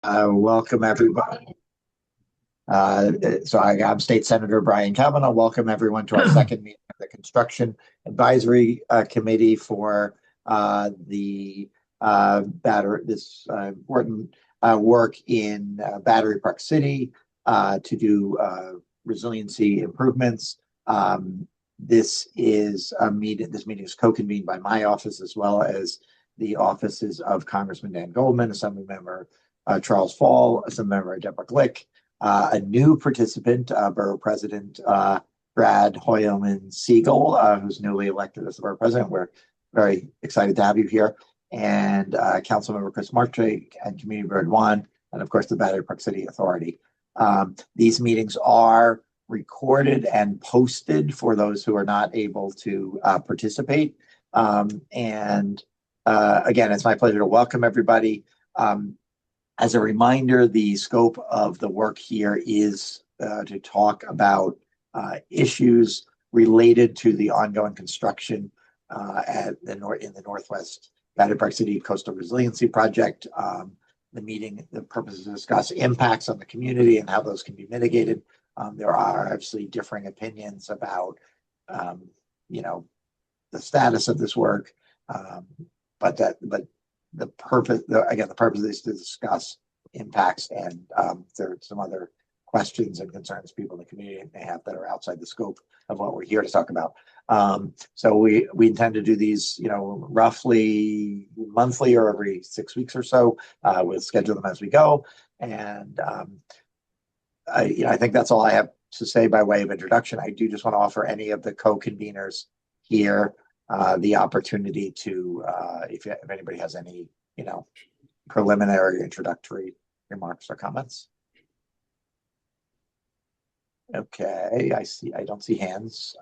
Welcome everybody. I'm State Senator Brian Kavanagh. Welcome everyone to our second meeting of the Construction Advisory Committee for the this important work in Battery Park City to do resiliency improvements. This is a meeting. This meeting is co-convened by my office as well as the offices of Congressman Dan Goldman, Assemblymember Charles Fall, Assemblymember Deborah Glick, a new participant, Borough President Brad Hoylman-Sigal, who's newly elected as the Borough President. We're very excited to have you here. And Councilmember Chris Marte and Community Bird One, and of course the Battery Park City Authority. These meetings are recorded and posted for those who are not able to participate. Again, it's my pleasure to welcome everybody. As a reminder, the scope of the work here is to talk about issues related to the ongoing construction in the Northwest Battery Park City Coastal Resiliency Project. The purpose is to discuss impacts on the community and how those can be mitigated. There are obviously differing opinions about, the status of this work, but the purpose is to discuss impacts, and there are some other questions and concerns people in the community may have that are outside the scope of what we're here to talk about. So we intend to do these, roughly monthly or every 6 weeks or so. We'll schedule them as we go, and I think that's all I have to say by way of introduction. I do just want to offer any of the co-conveners here the opportunity to, if anybody has any, preliminary introductory remarks or comments. Okay, I don't see hands.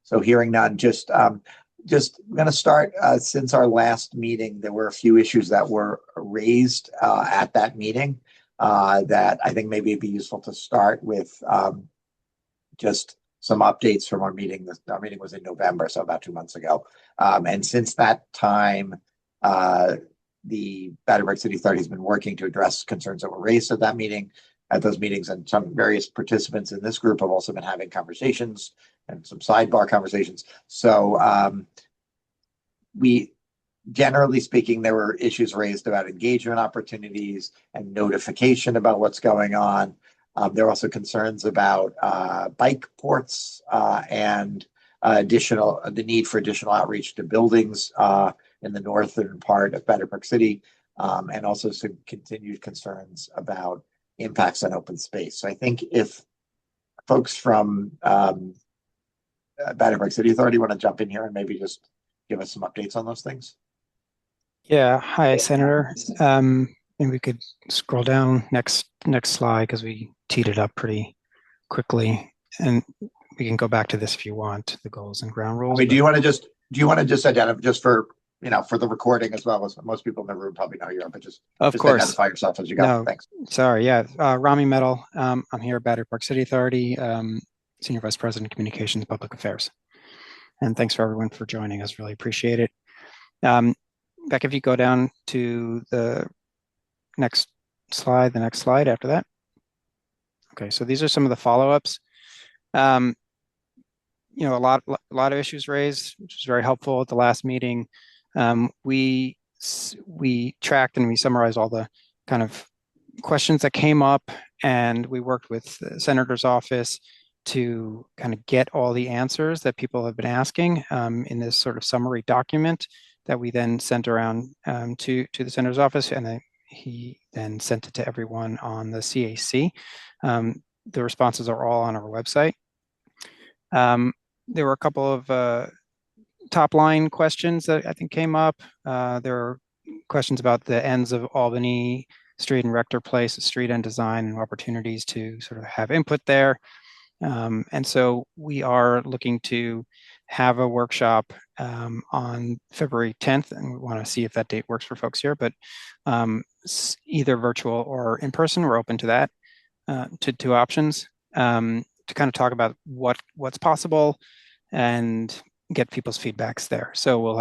So hearing none, just I'm going to start. Since our last meeting, there were a few issues that were raised at that meeting that I think maybe it'd be useful to start with just some updates from our meeting. Our meeting was in November, so about 2 months ago. And since that time, the Battery Park City Authority has been working to address concerns that were raised at those meetings, and some various participants in this group have also been having conversations and some sidebar conversations. So generally speaking, there were issues raised about engagement opportunities and notification about what's going on. There are also concerns about bike ports and the need for additional outreach to buildings in the northern part of Battery Park City, and also some continued concerns about impacts on open space. So I think if folks from Battery Park City Authority want to jump in here and maybe just give us some updates on those things. Yeah, hi, Senator. And we could scroll down next slide because we teed it up pretty quickly, and we can go back to this if you want, the goals and ground rules. I mean, do you want to just identify, just for for the recording as well, as most people in the room probably know you are, but just identify yourself as you go. No, thanks. Sorry, yeah, Rami Metal. I'm here at Battery Park City Authority, Senior Vice President, Communications, Public Affairs. And thanks for everyone for joining us. Really appreciate it. Beck, if you go down to the next slide after that. Okay, so these are some of the follow-ups. A lot of issues raised, which was very helpful at the last meeting. We tracked and we summarized all the kind of questions that came up, and we worked with the Senator's office to kind of get all the answers that people have been asking in this sort of summary document that we then sent around to the Senator's office, and then he then sent it to everyone on the CAC. The responses are all on our website. There were a couple of top line questions that I think came up. There are questions about the ends of Albany Street and Rector Place, street end design, and opportunities to sort of have input there. And so we are looking to have a workshop on February 10th, and we want to see if that date works for folks here, but either virtual or in person, we're open to that, to two options, to kind of talk about what's possible and get people's feedbacks there. So we'll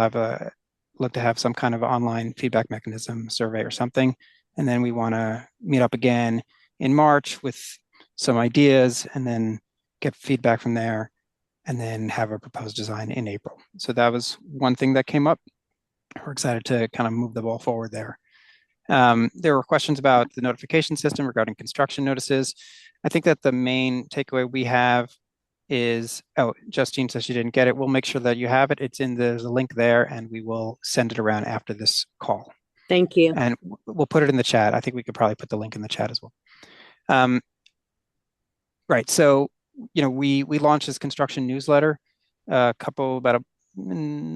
look to have some kind of online feedback mechanism, survey or something And then we want to meet up again in March with some ideas and then get feedback from there and then have a proposed design in April. So that was one thing that came up. We're excited to kind of move the ball forward there. There were questions about the notification system regarding construction notices. I think that the main takeaway we have is, oh, Justine says she didn't get it. We'll make sure that you have it. There's a link there and we will send it around after this call. Thank you. And we'll put it in the chat. I think we could probably put the link in the chat as well. Right, so, we launched this construction newsletter in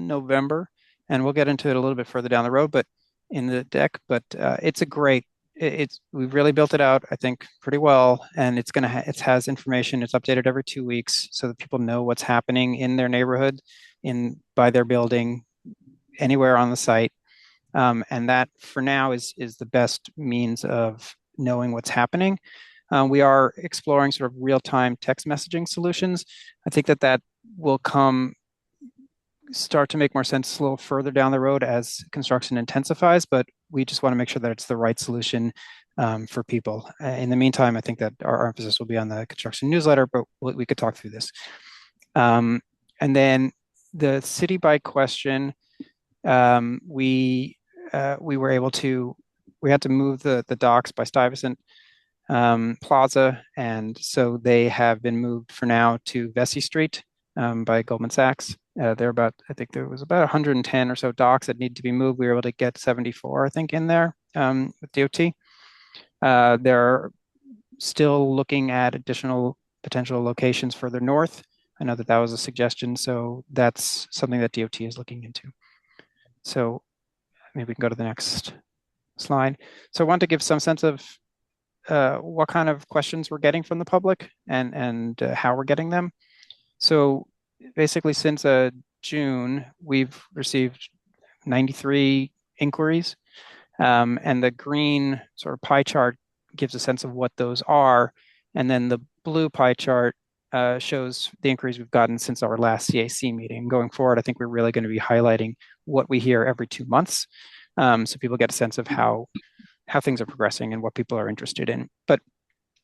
November, and we'll get into it a little bit further down the road, but in the deck, but it's we've really built it out, I think, pretty well, and it has information. It's updated every 2 weeks so that people know what's happening in their neighborhood, by their building, anywhere on the site, and that for now is the best means of knowing what's happening. We are exploring sort of real-time text messaging solutions. I think that will start to make more sense a little further down the road as construction intensifies, but we just want to make sure that it's the right solution for people. In the meantime, I think that our emphasis will be on the construction newsletter, but we could talk through this. And then the city bike question, we had to move the docks by Stuyvesant Plaza, and so they have been moved for now to Vesey Street by Goldman Sachs. I think there was about 110 or so docks that need to be moved. We were able to get 74, I think, in there with DOT. They're still looking at additional potential locations further north. I know that was a suggestion, so that's something that DOT is looking into. So maybe we can go to the next slide. So I want to give some sense of what kind of questions we're getting from the public and how we're getting them. So basically since June, we've received 93 inquiries, and the green sort of pie chart gives a sense of what those are. And then the blue pie chart shows the inquiries we've gotten since our last CAC meeting. Going forward, I think we're really going to be highlighting what we hear every 2 months, so people get a sense of how things are progressing and what people are interested in. But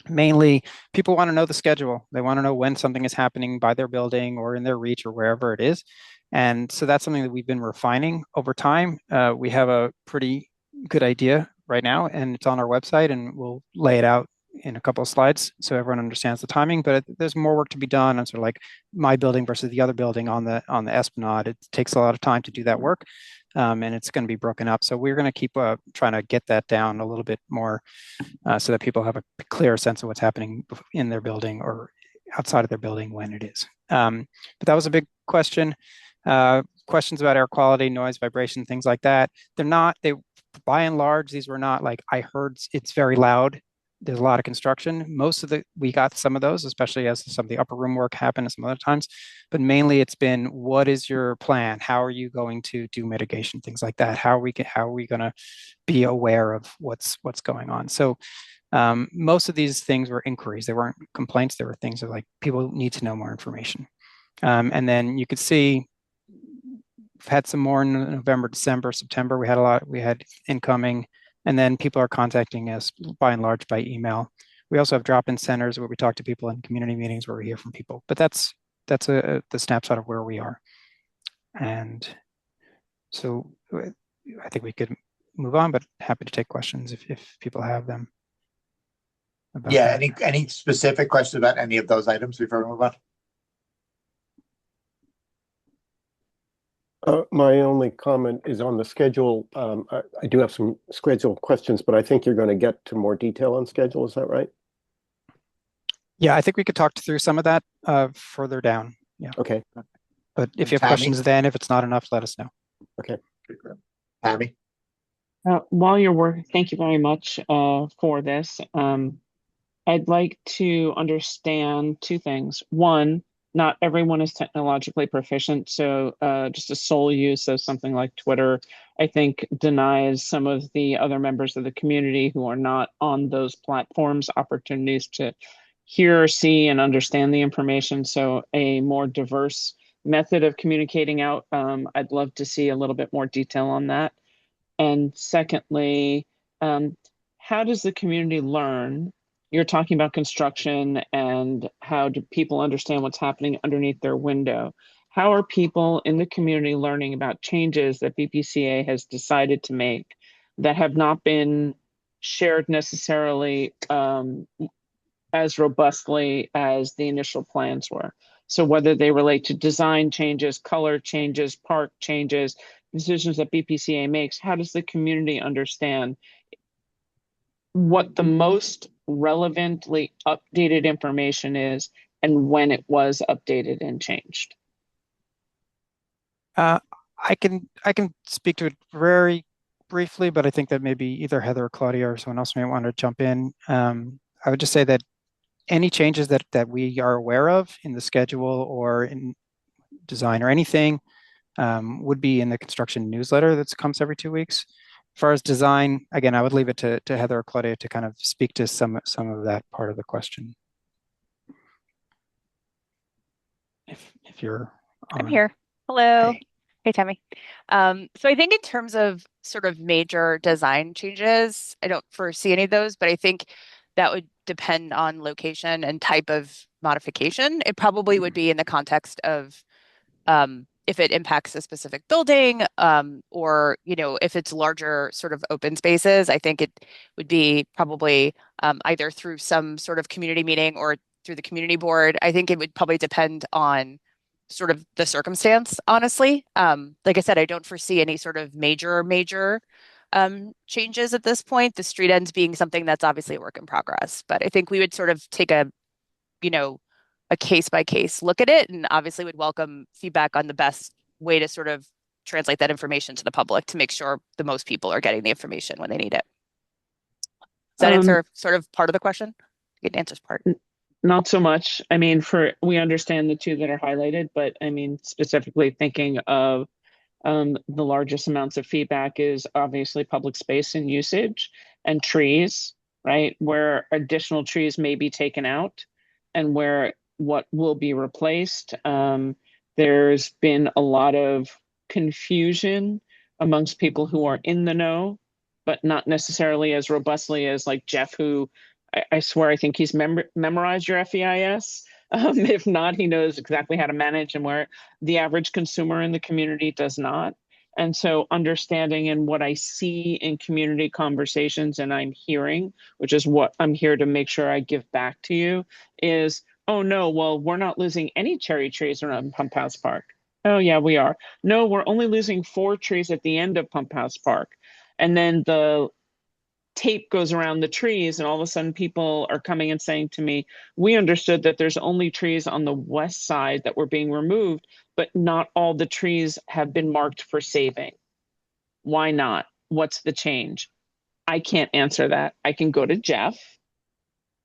mainly, people want to know the schedule. They want to know when something is happening by their building or in their reach or wherever it is. And so that's something that we've been refining over time. We have a pretty good idea right now, and it's on our website, and we'll lay it out in a couple of slides so everyone understands the timing. But there's more work to be done on sort of like my building versus the other building on the Esplanade. It takes a lot of time to do that work, and it's going to be broken up. So we're going to keep trying to get that down a little bit more so that people have a clearer sense of what's happening in their building or outside of their building when it is. But that was a big question. Questions about air quality, noise, vibration, things like that. By and large, these were not like, I heard it's very loud. There's a lot of construction. We got some of those, especially as some of the upper room work happened and some other times. But mainly it's been, what is your plan? How are you going to do mitigation? Things like that. How are we going to be aware of what's going on? So most of these things were inquiries. They weren't complaints. They were things that like people need to know more information. And then you could see we've had some more in November, December, September. We had incoming. And then people are contacting us by and large by email. We also have drop-in centers where we talk to people in community meetings where we hear from people. But that's the snapshot of where we are. And so I think we could move on, but happy to take questions if people have them. Yeah, any specific questions about any of those items before we move on? My only comment is on the schedule. I do have some schedule questions, but I think you're going to get to more detail on schedule. Is that right? Yeah, I think we could talk through some of that further down. Yeah. Okay. But if you have questions then, if it's not enough, let us know. Okay. Tammy? While you're working, thank you very much for this. I'd like to understand two things. One, not everyone is technologically proficient, so just a sole use of something like Twitter, I think, denies some of the other members of the community who are not on those platforms opportunities to hear, see, and understand the information. So a more diverse method of communicating out, I'd love to see a little bit more detail on that. And secondly, how does the community learn? You're talking about construction and how do people understand what's happening underneath their window? How are people in the community learning about changes that BPCA has decided to make that have not been shared necessarily as robustly as the initial plans were? So whether they relate to design changes, color changes, park changes, decisions that BPCA makes, how does the community understand what the most relevantly updated information is and when it was updated and changed? I can speak to it very briefly, but I think that maybe either Heather or Claudia or someone else may want to jump in. I would just say that any changes that we are aware of in the schedule or in design or anything would be in the construction newsletter that comes every 2 weeks. As far as design, again, I would leave it to Heather or Claudia to kind of speak to some of that part of the question. If you're on. I'm here. Hello. Hey. Hey, Tammy. So I think in terms of sort of major design changes, I don't foresee any of those, but I think that would depend on location and type of modification. It probably would be in the context of if it impacts a specific building, or, you know, if it's larger sort of open spaces, I think it would be probably either through some sort of community meeting or through the community board. I think it would probably depend on sort of the circumstance, honestly. Like I said, I don't foresee any sort of major changes at this point. The street ends being something that's obviously a work in progress, but I think we would sort of take a, you know, a case by case look at it, and obviously would welcome feedback on the best way to sort of translate that information to the public to make sure the most people are getting the information when they need it. Does that answer sort of part of the question? It answers part. Not so much. I mean, we understand the two that are highlighted, but I mean, specifically thinking of the largest amounts of feedback is obviously public space and usage and trees, right? Where additional trees may be taken out and where what will be replaced. There's been a lot of confusion amongst people who are in the know, but not necessarily as robustly as like Jeff, who I swear I think he's memorized your FEIS. If not, he knows exactly how to manage and where the average consumer in the community does not. And so understanding and what I see in community conversations and I'm hearing, which is what I'm here to make sure I give back to you, is, oh no, well, we're not losing any cherry trees around Pump House Park. Oh yeah, we are. No, we're only losing 4 trees at the end of Pump House Park. And then the tape goes around the trees and all of a sudden people are coming and saying to me, we understood that there's only trees on the west side that were being removed, but not all the trees have been marked for saving. Why not? What's the change? I can't answer that. I can go to Jeff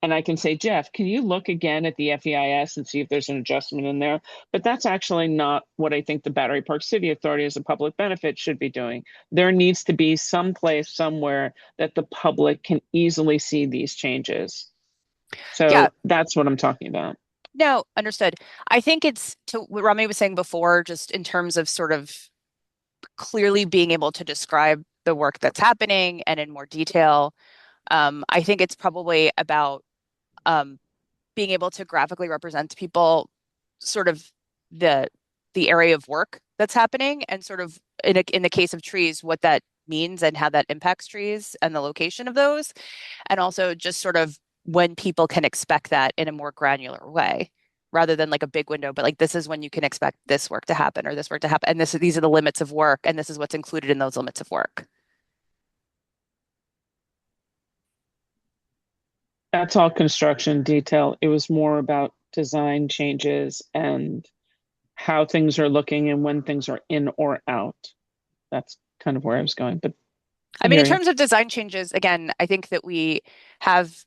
and I can say, Jeff, can you look again at the FEIS and see if there's an adjustment in there? But that's actually not what I think the Battery Park City Authority as a public benefit should be doing. There needs to be some place somewhere that the public can easily see these changes. So yeah, that's what I'm talking about. No, understood. I think it's to what Rami was saying before, just in terms of sort of clearly being able to describe the work that's happening and in more detail. I think it's probably about being able to graphically represent to people sort of the area of work that's happening and sort of in the case of trees, what that means and how that impacts trees and the location of those. And also just sort of when people can expect that in a more granular way, rather than like a big window, but like this is when you can expect this work to happen or this work to happen. And these are the limits of work, and this is what's included in those limits of work. That's all construction detail. It was more about design changes and how things are looking and when things are in or out. That's kind of where I was going. But I mean, in terms of design changes, again, I think that we have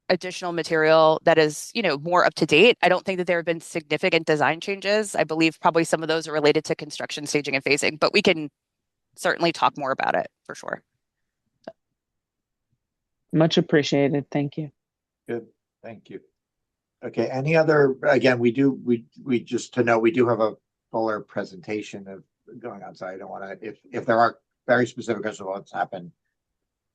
additional material that is, you know, more up to date. I don't think that there have been significant design changes. I believe probably some of those are related to construction staging and phasing, but we can certainly talk more about it for sure. Much appreciated. Thank you. Good. Thank you. Okay. Any other, again, we just to know, we do have a fuller presentation of going on. So I don't want to, if there are very specific questions about what's happened,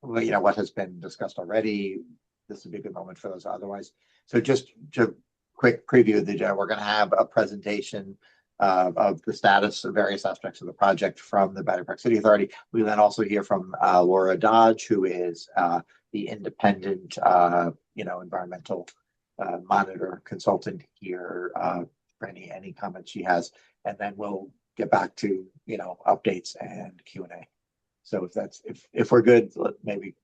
well, what has been discussed already. This would be a good moment for those otherwise. So just to quick preview, we're going to have a presentation of the status of various aspects of the project from the Battery Park City Authority. We then also hear from Laura Dodge, who is the independent, environmental monitor consultant here, for any comments she has, and then we'll get back to updates and Q&A. So if we're good, maybe.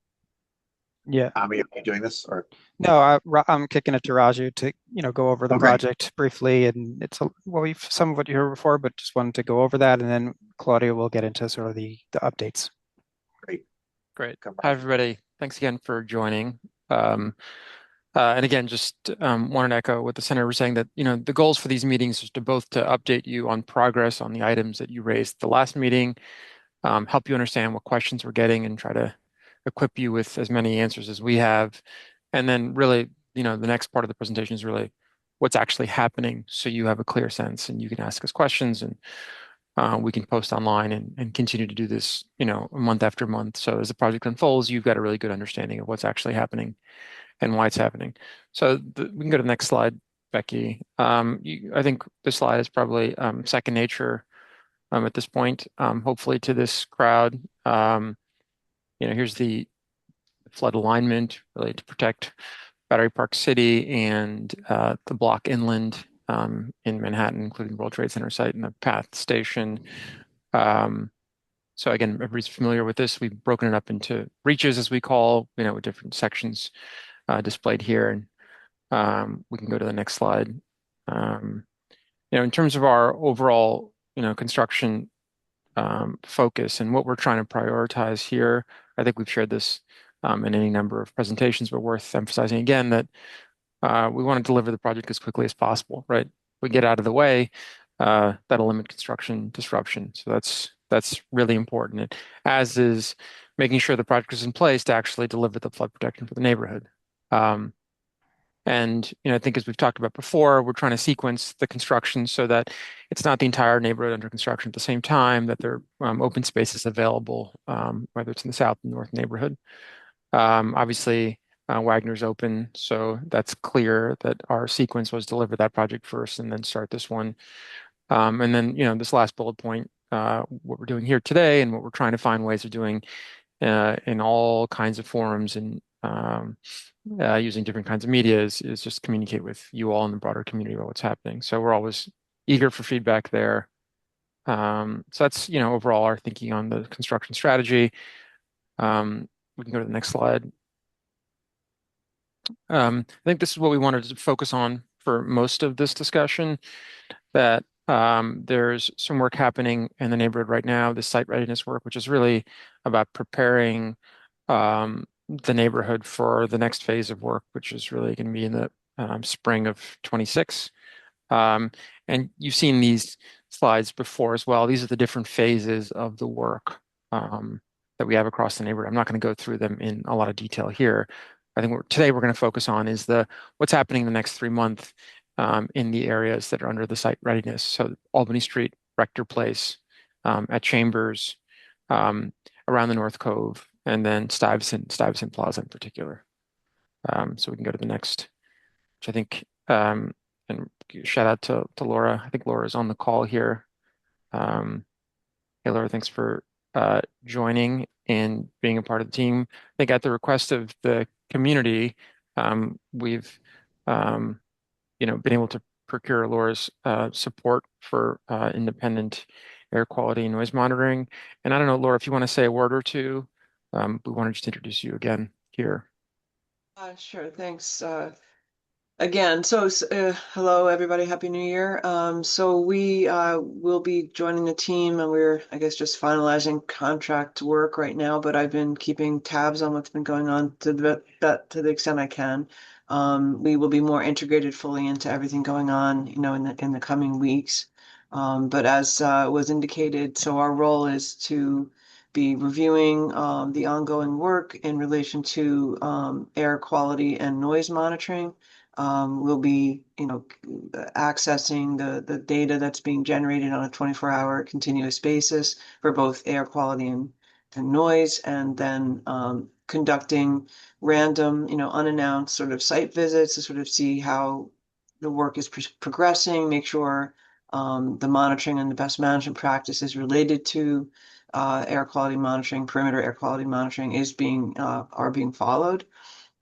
Yeah. Are you doing this or? No, I'm kicking it to Raju to go over the Okay. project briefly, and it's some of what you heard before, but just wanted to go over that, and then Claudia will get into sort of the updates. Great. Hi everybody. Thanks again for joining. And again, just wanted to echo what the Senator was saying, that the goals for these meetings is to update you on progress on the items that you raised at the last meeting, help you understand what questions we're getting, and try to equip you with as many answers as we have. And then really, the next part of the presentation is really what's actually happening, so you have a clear sense and you can ask us questions, and we can post online and continue to do this, month after month. So as the project unfolds, you've got a really good understanding of what's actually happening and why it's happening. So we can go to the next slide, Becky. I think this slide is probably second nature at this point, hopefully to this crowd. Here's the flood alignment, really to protect Battery Park City and the block inland in Manhattan, including World Trade Center site and the PATH station. So again, everybody's familiar with this. We've broken it up into reaches, as we call, with different sections displayed here. And we can go to the next slide. In terms of our overall, construction focus and what we're trying to prioritize here, I think we've shared this in any number of presentations, but worth emphasizing again that we want to deliver the project as quickly as possible, right? We get out of the way, that'll limit construction disruption. So that's really important, as is making sure the project is in place to actually deliver the flood protection for the neighborhood. And I think, as we've talked about before, we're trying to sequence the construction so that it's not the entire neighborhood under construction at the same time, that there are open spaces available, whether it's in the south and north neighborhood. Obviously, Wagner's open, so that's clear that our sequence was deliver that project first and then start this one. And then, this last bullet point, what we're doing here today and what we're trying to find ways of doing in all kinds of forums and using different kinds of media is just communicate with you all in the broader community about what's happening. So we're always eager for feedback there. So that's, overall our thinking on the construction strategy. We can go to the next slide. I think this is what we wanted to focus on for most of this discussion, that there's some work happening in the neighborhood right now, the site readiness work, which is really about preparing the neighborhood for the next phase of work, which is really going to be in the spring of 26. And you've seen these slides before as well. These are the different phases of the work that we have across the neighborhood. I'm not going to go through them in a lot of detail here. I think today we're going to focus on is what's happening in the next 3 months in the areas that are under the site readiness. So Albany Street, Rector Place, at Chambers, around the North Cove, and then Stuyvesant Plaza in particular. So we can go to the next, which I think, and shout out to Laura. I think Laura is on the call here. Hey, Laura, thanks for joining and being a part of the team. I think at the request of the community, we've been able to procure Laura's support for independent air quality and noise monitoring. And I don't know, Laura, if you want to say a word or two, we want to just introduce you again here. Sure, thanks. Again, so hello everybody, Happy New Year. So we will be joining the team, and we're, I guess, just finalizing contract work right now, but I've been keeping tabs on what's been going on to the extent I can. We will be more integrated fully into everything going on, in the coming weeks. But as was indicated, so our role is to be reviewing the ongoing work in relation to air quality and noise monitoring. We'll be, accessing the data that's being generated on a 24-hour continuous basis for both air quality and noise, and then conducting random, unannounced sort of site visits to sort of see how the work is progressing, make sure the monitoring and the best management practices related to air quality monitoring, perimeter air quality monitoring are being followed,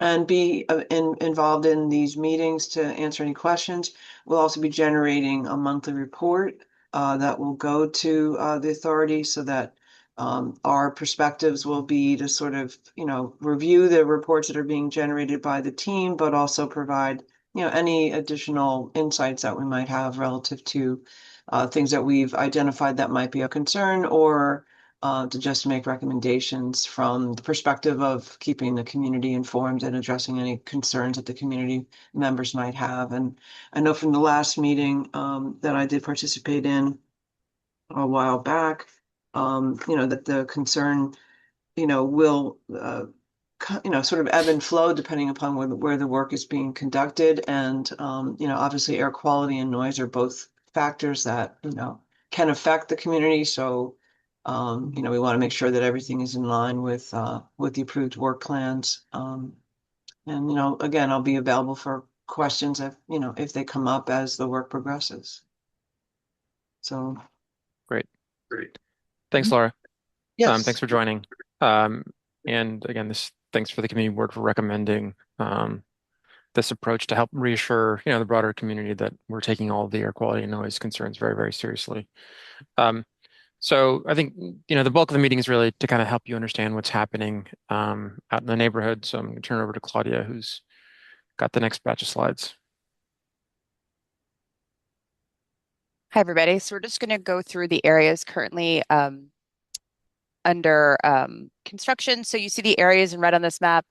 and be involved in these meetings to answer any questions. We'll also be generating a monthly report that will go to the authority, so that our perspectives will be to sort of, review the reports that are being generated by the team, but also provide, any additional insights that we might have relative to things that we've identified that might be a concern, or to just make recommendations from the perspective of keeping the community informed and addressing any concerns that the community members might have. And I know from the last meeting that I did participate in a while back, that the concern, will, sort of ebb and flow depending upon where the work is being conducted. And, obviously air quality and noise are both factors that, can affect the community. So, we want to make sure that everything is in line with the approved work plans. And, again, I'll be available for questions if they come up as the work progresses. So. Great. Thanks, Laura. Yes. Thanks for joining. And again, thanks for the community board for recommending this approach to help reassure, the broader community that we're taking all of the air quality and noise concerns very, very seriously. So I think, the bulk of the meeting is really to kind of help you understand what's happening out in the neighborhood. So I'm going to turn it over to Claudia, who's got the next batch of slides. Hi, everybody. So we're just going to go through the areas currently under construction. So you see the areas in red on this map.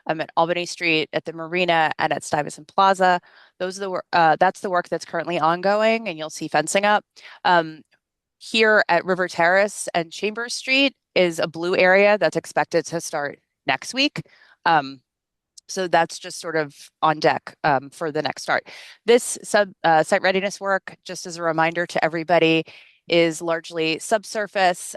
At Albany Street, at the Marina, and at Stuyvesant Plaza. Those are that's the work that's currently ongoing, and you'll see fencing up. Here at River Terrace and Chambers Street is a blue area that's expected to start next week. So that's just sort of on deck for the next start. This site readiness work, just as a reminder to everybody, is largely subsurface.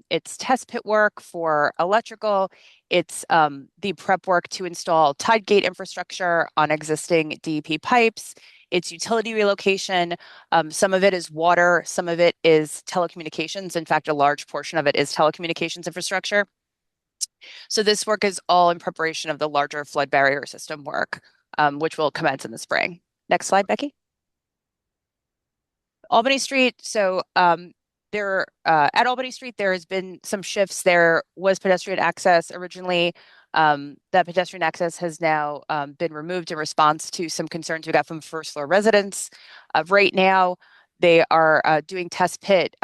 It's test pit work for electrical. It's the prep work to install tide gate infrastructure on existing DEP pipes. It's utility relocation. Some of it is water. Some of it is telecommunications. In fact, a large portion of it is telecommunications infrastructure. So this work is all in preparation of the larger flood barrier system work, which will commence in the spring. Next slide, Becky. Albany Street. So at Albany Street, there has been some shifts. There was pedestrian access originally. That pedestrian access has now been removed in response to some concerns we got from first floor residents. Right now, they are doing test pit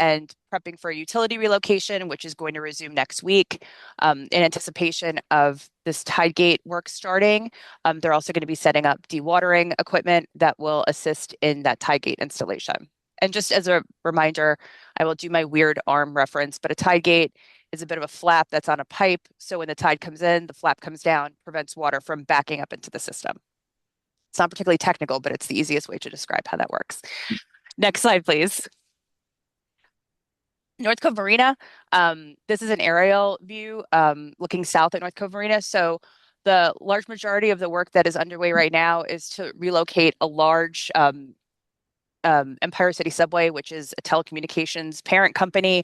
and prepping for a utility relocation, which is going to resume next week in anticipation of this tide gate work starting. They're also going to be setting up dewatering equipment that will assist in that tide gate installation. And just as a reminder, I will do my weird arm reference, but a tide gate is a bit of a flap that's on a pipe. So when the tide comes in, the flap comes down, prevents water from backing up into the system. It's not particularly technical, but it's the easiest way to describe how that works. Next slide, please. North Cove Marina. This is an aerial view looking south at North Cove Marina. So the large majority of the work that is underway right now is to relocate a large Empire City Subway, which is a telecommunications parent company,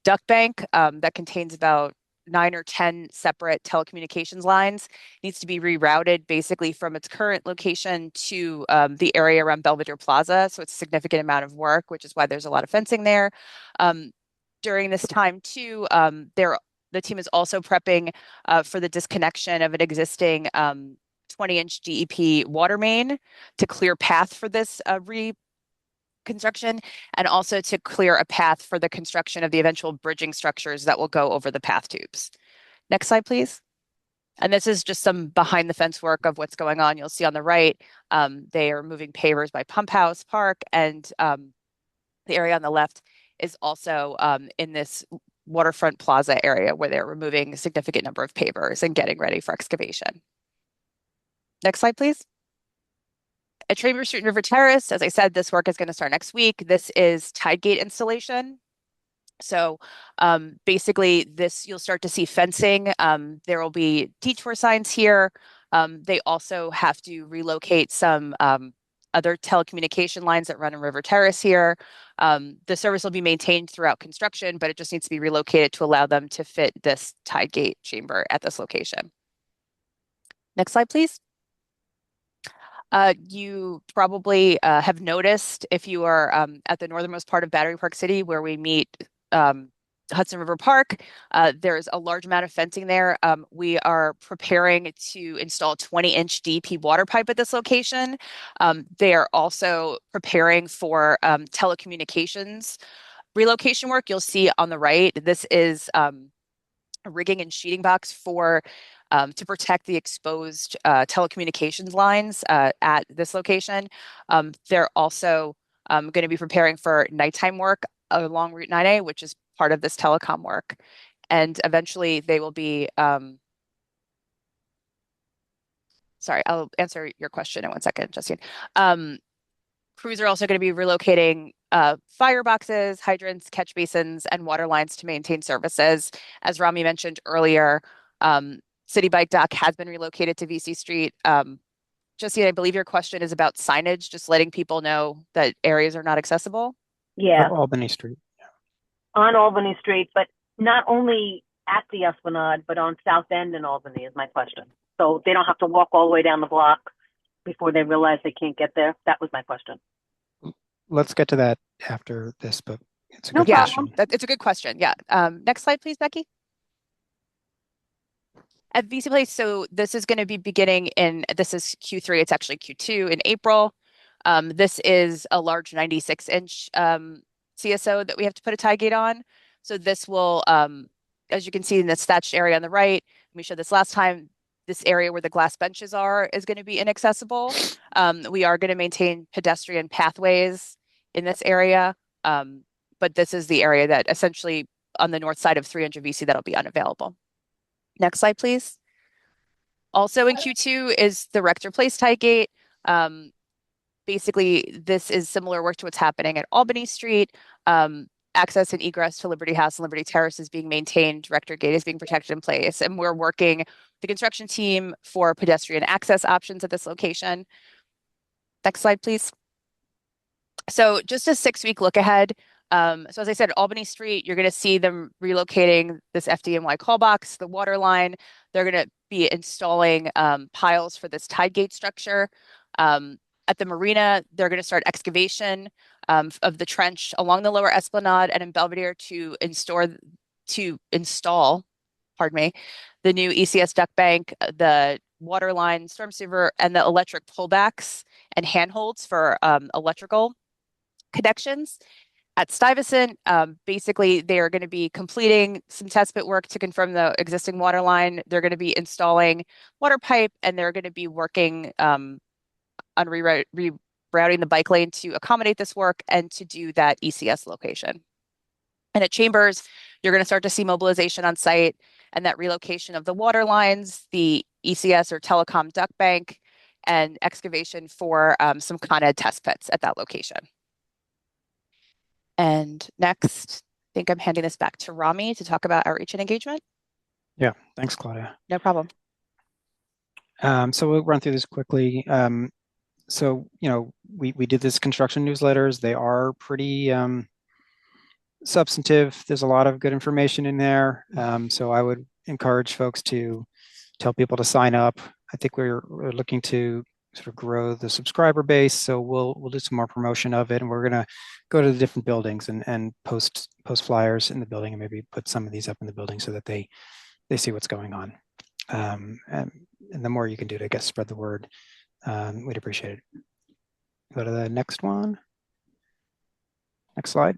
duct bank that contains about 9 or 10 separate telecommunications lines. Needs to be rerouted basically from its current location to the area around Belvedere Plaza. So it's a significant amount of work, which is why there's a lot of fencing there. During this time too, the team is also prepping for the disconnection of an existing 20-inch DEP water main to clear path for this reconstruction, and also to clear a path for the construction of the eventual bridging structures that will go over the path tubes. Next slide, please. And this is just some behind the fence work of what's going on. You'll see on the right, they are moving pavers by Pump House Park, and the area on the left is also in this waterfront plaza area where they're removing a significant number of pavers and getting ready for excavation. Next slide, please. At Chambers Street and River Terrace, as I said, this work is going to start next week. This is tide gate installation. So basically you'll start to see fencing. There will be detour signs here. They also have to relocate some other telecommunication lines that run in River Terrace here. The service will be maintained throughout construction, but it just needs to be relocated to allow them to fit this tide gate chamber at this location. Next slide, please. You probably have noticed if you are at the northernmost part of Battery Park City where we meet Hudson River Park, there's a large amount of fencing there. We are preparing to install 20-inch DP water pipe at this location. They are also preparing for telecommunications relocation work. You'll see on the right, this is a rigging and sheeting box for to protect the exposed telecommunications lines at this location. They're also going to be preparing for nighttime work along Route 9A, which is part of this telecom work. And eventually they will be, sorry, I'll answer your question in 1 second, Justine. Crews are also going to be relocating fireboxes, hydrants, catch basins, and water lines to maintain services. As Rami mentioned earlier, City Bike Dock has been relocated to VC Street. Justine, I believe your question is about signage, just letting people know that areas are not accessible. Yeah, Albany Street. on Albany Street, but not only at the Esplanade, but on South End in Albany is my question. So they don't have to walk all the way down the block before they realize they can't get there. That was my question. Let's get to that after this, but it's a No good Yeah, question. it's a good question. Yeah. Next slide, please, Becky. At VC Place, so this is going to be beginning this is Q3, it's actually Q2 in April. This is a large 96-inch CSO that we have to put a tie gate on. So this will, as you can see in this thatched area on the right, we showed this last time, this area where the glass benches are is going to be inaccessible. We are going to maintain pedestrian pathways in this area, but this is the area that essentially on the north side of 300 VC that'll be unavailable. Next slide, please. Also in Q2 is the Rector Place tie gate. Basically, this is similar work to what's happening at Albany Street. Access and egress to Liberty House and Liberty Terrace is being maintained. Rector Gate is being protected in place. And we're working the construction team for pedestrian access options at this location. Next slide, please. So just a 6-week look ahead. So as I said, Albany Street, you're going to see them relocating this FDNY call box, the water line. They're going to be installing piles for this tide gate structure. At the marina, they're going to start excavation of the trench along the lower Esplanade and in Belvedere to install, pardon me, the new ECS duct bank, the water line, storm sewer, and the electric pullbacks and handholds for electrical connections. At Stuyvesant, basically, they are going to be completing some test pit work to confirm the existing water line. They're going to be installing water pipe, and they're going to be working on rerouting the bike lane to accommodate this work and to do that ECS location. And at Chambers, you're going to start to see mobilization on site and that relocation of the water lines, the ECS or telecom duct bank, and excavation for some Con Ed test pits at that location. And next, I think I'm handing this back to Rami to talk about outreach and engagement. Yeah, thanks, Claudia. No problem. So we'll run through this quickly. So, you know, we did this construction newsletters. They are pretty substantive. There's a lot of good information in there. So I would encourage folks to tell people to sign up. I think we're looking to sort of grow the subscriber base. So we'll do some more promotion of it, and we're going to go to the different buildings and post flyers in the building and maybe put some of these up in the building so that they see what's going on. And the more you can do to get spread the word, we'd appreciate it. Go to the next one. Next slide.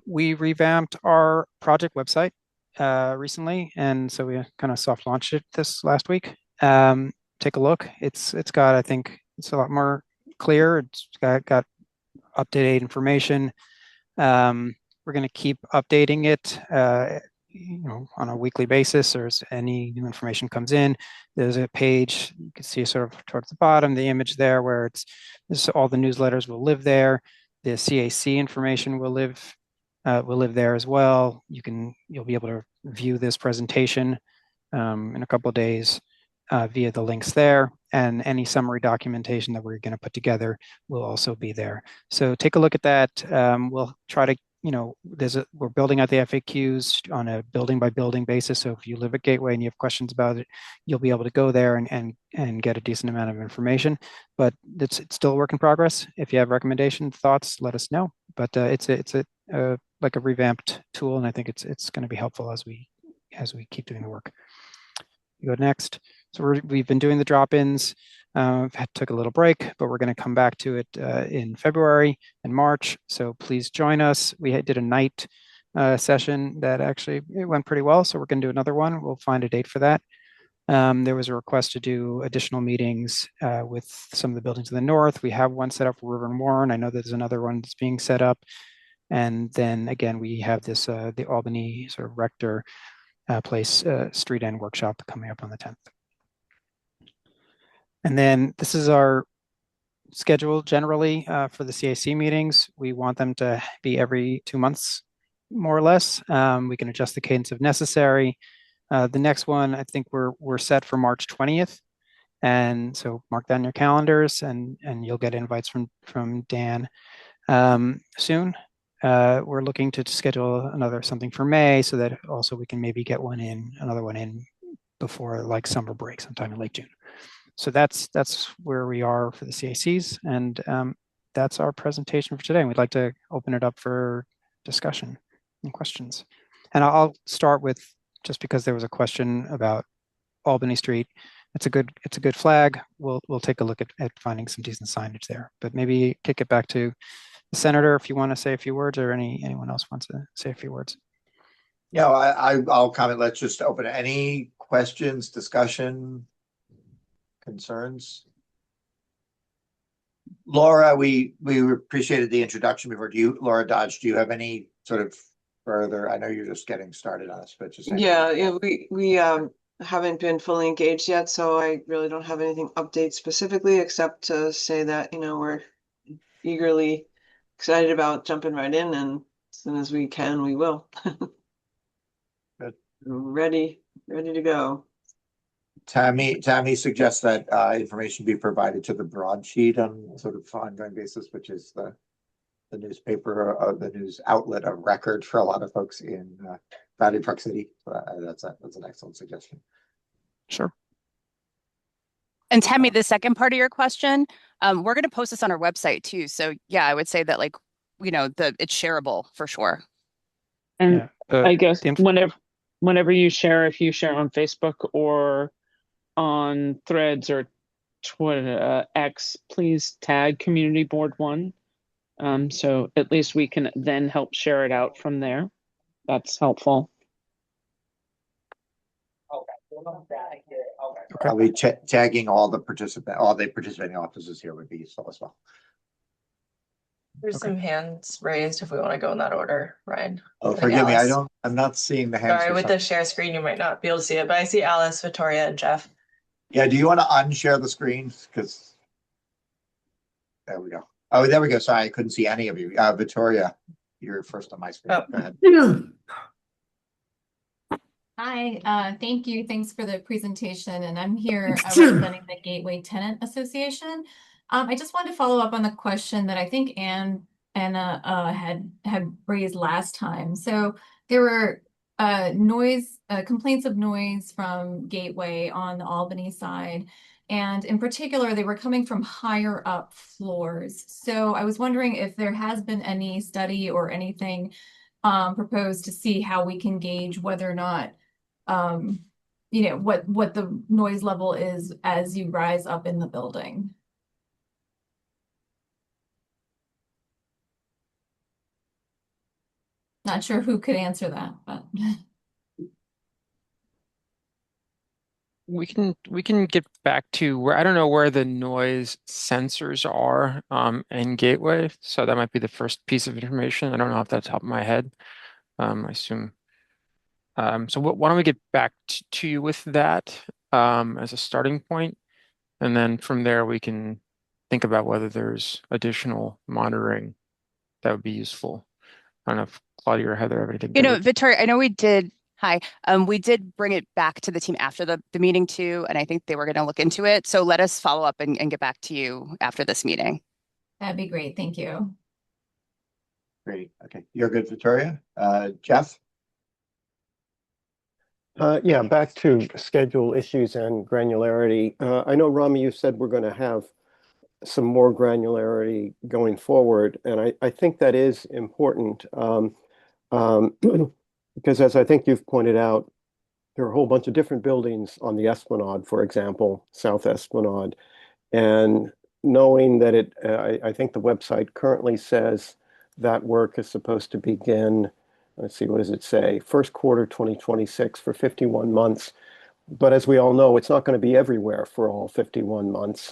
We revamped our project website recently, and so we kind of soft launched it this last week. Take a look. It's got, I think it's a lot more clear. It's got up-to-date information. We're going to keep updating it, you know, on a weekly basis, or as any new information comes in. There's a page you can see sort of towards the bottom, the image there where it's all the newsletters will live there. The CAC information will live there as well. You'll be able to view this presentation in a couple of days via the links there, and any summary documentation that we're going to put together will also be there. So take a look at that. We'll try to, we're building out the FAQs on a building by building basis. So if you live at Gateway and you have questions about it, you'll be able to go there and get a decent amount of information. But it's still a work in progress. If you have recommendations, thoughts, let us know. But it's like a revamped tool, and I think it's going to be helpful as we keep doing the work. You go next. So we've been doing the drop-ins. Took a little break, but we're going to come back to it in February and March. So please join us. We did a night session that actually it went pretty well. So we're going to do another one. We'll find a date for that. There was a request to do additional meetings with some of the buildings in the north. We have one set up for River and Warren. I know there's another one that's being set up. And then again, we have this the Albany sort of Rector Place street end workshop coming up on the 10th. And then this is our schedule generally for the CAC meetings. We want them to be every 2 months, more or less. We can adjust the cadence if necessary. The next one, I think we're set for March 20th. And so mark that in your calendars, and you'll get invites from Dan soon. We're looking to schedule something for May, so that also we can maybe get another one in before like summer break, sometime in late June. So that's where we are for the CACs, and that's our presentation for today. And we'd like to open it up for discussion and questions. And I'll start with, just because there was a question about Albany Street. It's a good flag. We'll take a look at finding some decent signage there. But maybe kick it back to the Senator if you want to say a few words, or anyone else wants to say a few words. Yeah, I'll comment. Let's just open it. Any questions, discussion, concerns? Laura, we appreciated the introduction before. Laura Dodge, do you have any sort of further? I know you're just getting started on this, but just we haven't been fully engaged yet, so I really don't have anything update specifically, except to say that we're eagerly excited about jumping right in, and as soon as we can, we will. Good. Ready to go. Tammy suggests that information be provided to the broadsheet on sort of ongoing basis, which is the newspaper, the news outlet of record for a lot of folks in Valley Park City. So that's an excellent suggestion. Sure. And Tammy, the second part of your question, we're going to post this on our website too. So yeah, I would say that it's shareable for sure. And I guess whenever you share, if you share on Facebook or on Threads or Twitter, X, please tag Community Board 1. So at least we can then help share it out from there. That's helpful. Okay. I'll be tagging all the participating officers here would be useful as well. There's some hands raised if we want to go in that order, Ryan. Oh, forgive me. I'm not seeing the hands. Sorry, with the share screen, you might not be able to see it, but I see Alice, Victoria, and Jeff. Yeah, do you want to unshare the screen? Because there we go. Oh, there we go. Sorry, I couldn't see any of you. Victoria, you're first on my screen. Oh. Go ahead. Hi, thank you. Thanks for the presentation. And I'm here representing the Gateway Tenant Association. I just wanted to follow up on the question that I think Anna had raised last time. So there were complaints of noise from Gateway on the Albany side. And in particular, they were coming from higher up floors. So I was wondering if there has been any study or anything proposed to see how we can gauge whether or not, what the noise level is as you rise up in the building. Not sure who could answer that, but we can get back to where I don't know where the noise sensors are in Gateway, so that might be the first piece of information. I don't know if that's top of my head. I assume. So why don't we get back to you with that as a starting point, and then from there we can think about whether there's additional monitoring that would be useful. I don't know if Claudia or Heather have anything. Victoria, I know we did. Hi. We did bring it back to the team after the meeting too, and I think they were going to look into it. So let us follow up and get back to you after this meeting. That'd be great. Thank you. Great. Okay. You're good, Victoria. Jeff? Yeah, back to schedule issues and granularity. I know, Rami, you said we're going to have some more granularity going forward, and I think that is important because, as I think you've pointed out, there are a whole bunch of different buildings on the Esplanade, for example, South Esplanade, and knowing that I think the website currently says that work is supposed to begin, let's see, what does it say? First quarter 2026 for 51 months. But as we all know, it's not going to be everywhere for all 51 months.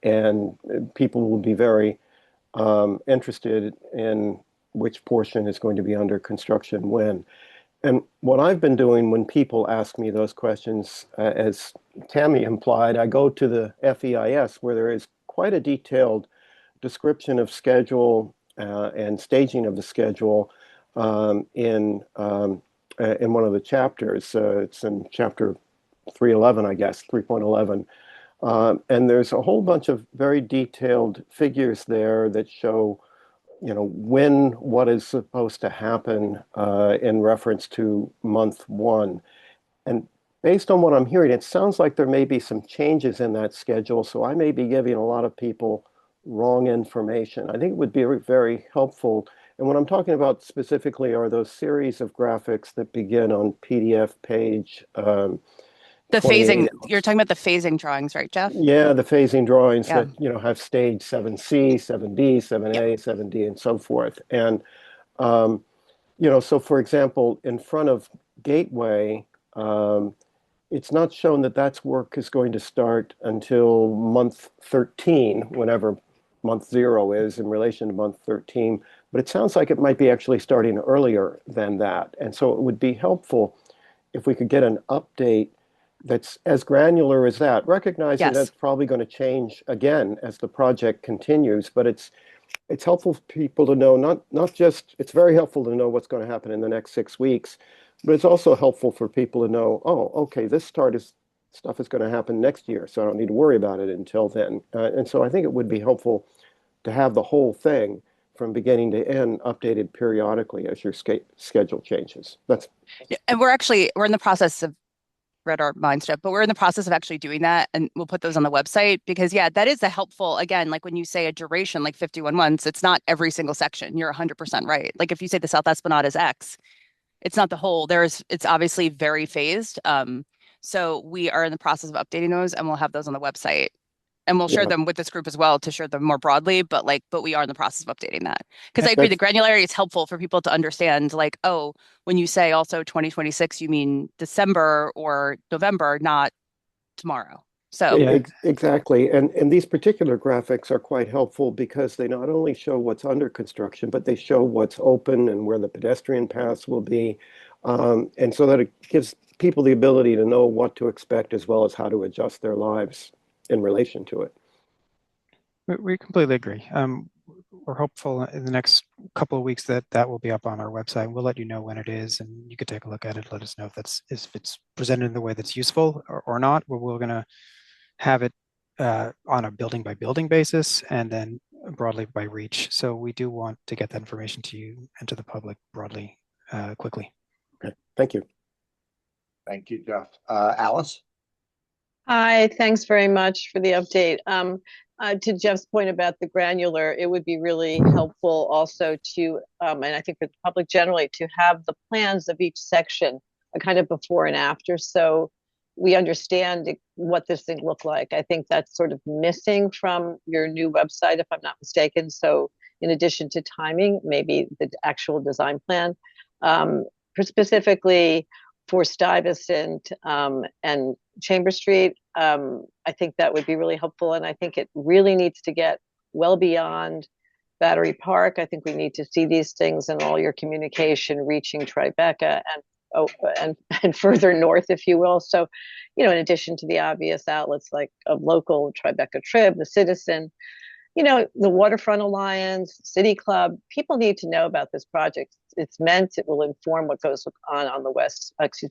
And people will be very interested in which portion is going to be under construction when. And what I've been doing when people ask me those questions, as Tammy implied, I go to the FEIS where there is quite a detailed description of schedule and staging of the schedule in one of the chapters. It's in chapter 311, I guess, 3.11. And there's a whole bunch of very detailed figures there that show, when what is supposed to happen in reference to month one. And based on what I'm hearing, it sounds like there may be some changes in that schedule. So I may be giving a lot of people wrong information. I think it would be very helpful. And what I'm talking about specifically are those series of graphics that begin on PDF page. The phasing, you're talking about the phasing drawings, right, Jeff? Yeah, the phasing drawings that, have stage 7C, 7B, 7A, 7D, and so forth. And, so for example, in front of Gateway, it's not shown that that's work is going to start until month 13, whenever month 0 is in relation to month 13. But it sounds like it might be actually starting earlier than that. And so it would be helpful if we could get an update that's as granular as that, recognizing that's probably going to change again as the project continues, but it's helpful for people to know, not just, it's very helpful to know what's going to happen in the next 6 weeks, but it's also helpful for people to know, oh, okay, this stuff is going to happen next year, so I don't need to worry about it until then. And so I think it would be helpful to have the whole thing from beginning to end updated periodically as your schedule changes. And we're in the process of read our mind stuff, but we're in the process of actually doing that, and we'll put those on the website because that is a helpful, again, like when you say a duration like 51 months, it's not every single section. You're 100% right. Like if you say the South Esplanade is X, it's not the whole. It's obviously very phased. So we are in the process of updating those, and we'll have those on the website, and we'll share them with this group as well to share them more broadly. But we are in the process of updating that because I agree the granularity is helpful for people to understand. Like, oh, when you say also 2026, you mean December or November, not tomorrow. So exactly, and these particular graphics are quite helpful because they not only show what's under construction, but they show what's open and where the pedestrian paths will be, and so that it gives people the ability to know what to expect as well as how to adjust their lives in relation to it. We completely agree. We're hopeful in the next couple of weeks that will be up on our website. We'll let you know when it is, and you could take a look at it. Let us know if it's presented in the way that's useful or not. We're going to have it on a building by building basis and then broadly by reach. So we do want to get that information to you and to the public broadly quickly. Okay, thank you. Thank you, Jeff. Alice? Hi, thanks very much for the update. To Jeff's point about the granular, it would be really helpful also to, and I think for the public generally, to have the plans of each section, a kind of before and after, so we understand what this thing looked like. I think that's sort of missing from your new website, if I'm not mistaken. So in addition to timing, maybe the actual design plan, specifically for Stuyvesant and Chamber Street, I think that would be really helpful. And I think it really needs to get well beyond Battery Park. I think we need to see these things in all your communication reaching Tribeca and further north, if you will. So, in addition to the obvious outlets like of local Tribeca Trib, the Citizen, the Waterfront Alliance, City Club, people need to know about this project. It will inform what goes on the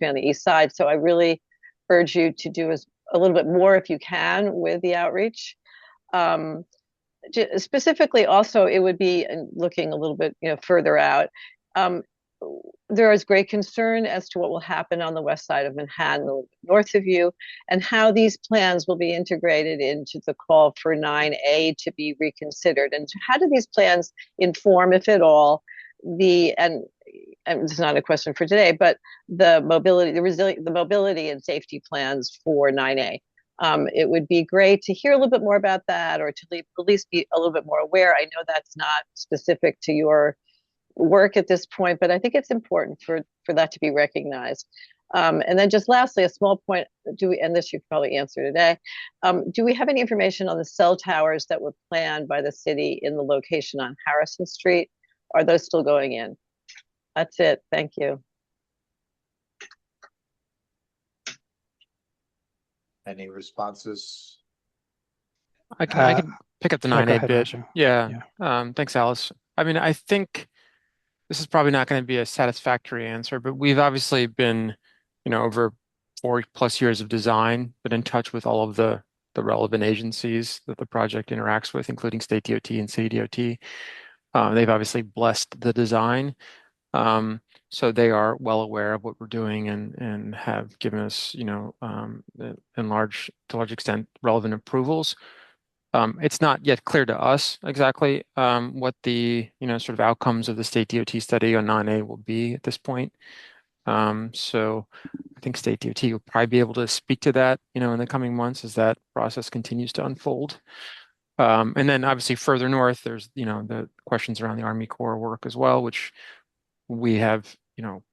on the east side. So I really urge you to do a little bit more if you can with the outreach. Specifically, also, it would be looking a little bit further out. There is great concern as to what will happen on the west side of Manhattan, a little bit north of you, and how these plans will be integrated into the call for 9A to be reconsidered. And how do these plans inform, if at all, and it's not a question for today, but the mobility and safety plans for 9A. It would be great to hear a little bit more about that, or to at least be a little bit more aware. I know that's not specific to your work at this point, but I think it's important for that to be recognized. And then just lastly, a small point, and this you could probably answer today, do we have any information on the cell towers that were planned by the city in the location on Harrison Street? Are those still going in? That's it. Thank you. Any responses? I can pick up the 9A bit. Raju. Yeah. Thanks, Alice. I mean, I think this is probably not going to be a satisfactory answer, but we've obviously been, over 4+ years of design, been in touch with all of the relevant agencies that the project interacts with, including State DOT and City DOT. They've obviously blessed the design. So they are well aware of what we're doing and have given us, to a large extent, relevant approvals. It's not yet clear to us exactly what the sort of outcomes of the State DOT study on 9A will be at this point. So I think State DOT will probably be able to speak to that, in the coming months as that process continues to unfold. And then obviously further north, there's the questions around the Army Corps work as well, which we have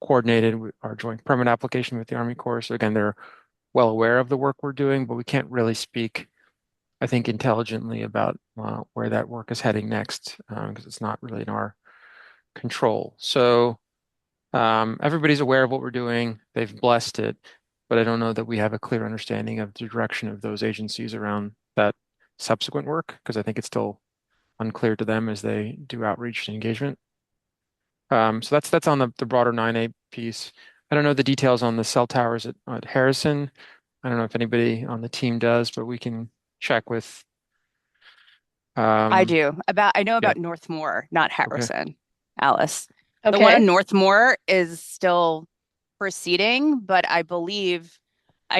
coordinated our joint permit application with the Army Corps. So again, they're well aware of the work we're doing, but we can't really speak, I think, intelligently about where that work is heading next, because it's not really in our control. So everybody's aware of what we're doing. They've blessed it, but I don't know that we have a clear understanding of the direction of those agencies around that subsequent work, because I think it's still unclear to them as they do outreach and engagement. So that's on the broader 9A piece. I don't know the details on the cell towers at Harrison. I don't know if anybody on the team does, but we can check with. I do. I know about Northmore, not Harrison, Alice. The one in Northmore is still proceeding, but I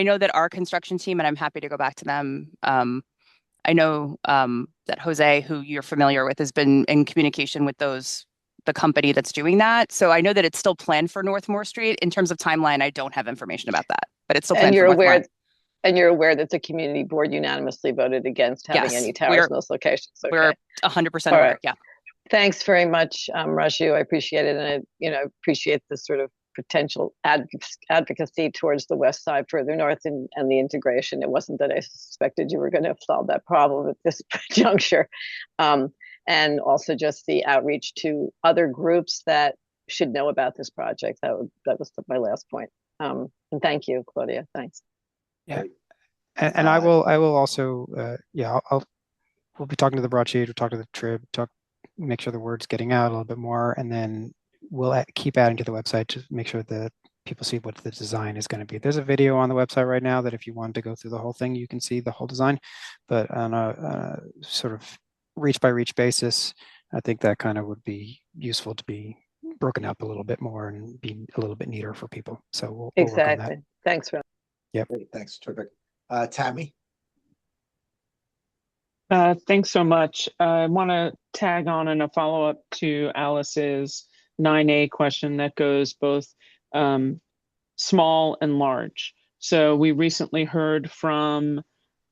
know that our construction team, and I'm happy to go back to them. I know that Jose, who you're familiar with, has been in communication with the company that's doing that. So I know that it's still planned for Northmore Street. In terms of timeline, I don't have information about that, but it's still planned for Northmore. And you're aware that the community board unanimously voted against having any towers in those locations. Okay. We're 100% aware. Right. Yeah. Thanks very much, Raju. I appreciate it, and I appreciate the sort of potential advocacy towards the west side further north and the integration. It wasn't that I suspected you were going to solve that problem at this juncture. And also just the outreach to other groups that should know about this project. That was my last point. And thank you, Claudia. Thanks. Yeah, and I will also we'll be talking to the broadsheet, we'll talk to the trib, make sure the word's getting out a little bit more, and then we'll keep adding to the website to make sure that people see what the design is going to be. There's a video on the website right now that if you wanted to go through the whole thing, you can see the whole design, but on a sort of reach by reach basis, I think that kind of would be useful to be broken up a little bit more and be a little bit neater for people. So we'll exactly. work on that. Thanks, Ron. Yep. Great, thanks. Terrific. Tammy? Thanks so much. I want to tag on in a follow-up to Alice's 9A question that goes both small and large. So we recently heard from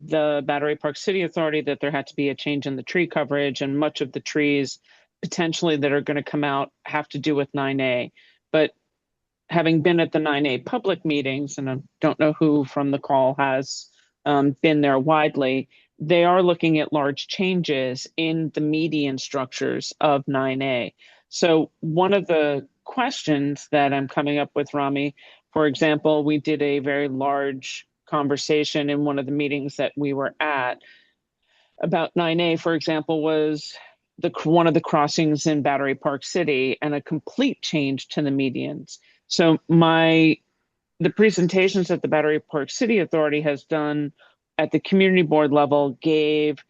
the Battery Park City Authority that there had to be a change in the tree coverage, and much of the trees potentially that are going to come out have to do with 9A. But having been at the 9A public meetings, and I don't know who from the call has been there widely, they are looking at large changes in the median structures of 9A. So one of the questions that I'm coming up with, Rami, for example, we did a very large conversation in one of the meetings that we were at about 9A, for example, was one of the crossings in Battery Park City and a complete change to the medians. So the presentations that the Battery Park City Authority has done at the community board level gave